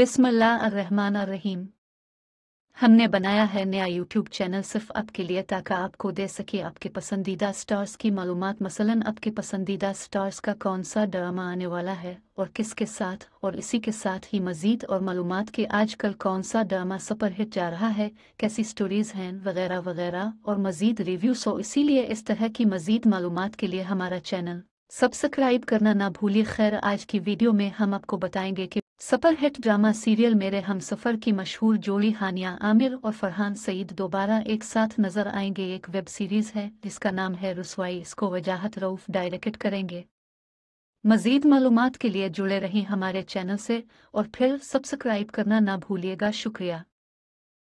बिस्मिल्लाहिर्रहमानिर्रहीम। हमने बनाया है नया यूट्यूब चैनल सिर्फ आपके लिए ताकि आपको दे सके आपके पसंदीदा स्टार्स की मालूमात, मसलन आपके पसंदीदा स्टार्स का कौन सा ड्रामा आने वाला है और किसके साथ, और इसी के साथ ही मज़ीद और मालूमात के आजकल कौन सा ड्रामा सुपर हिट जा रहा है, कैसी स्टोरीज़ हैं वगैरह वगैरह, और मज़ीद रिव्यू। सो इसीलिए इस तरह की मज़ीद मालूमात के लिए हमारा चैनल सब्सक्राइब करना ना भूलिए। खैर, आज की वीडियो में हम आपको बताएंगे कि सुपर हिट ड्रामा सीरियल मेरे हमसफर की मशहूर जोड़ी हानिया आमिर और फरहान सईद दोबारा एक साथ नजर आएंगे। एक वेब सीरीज है जिसका नाम है रुसवाई, इसको वजाहत रऊफ डायरेक्ट करेंगे। मजीद मालूमात के लिए जुड़े रहें हमारे चैनल से और फिर सब्सक्राइब करना ना भूलिएगा। शुक्रिया।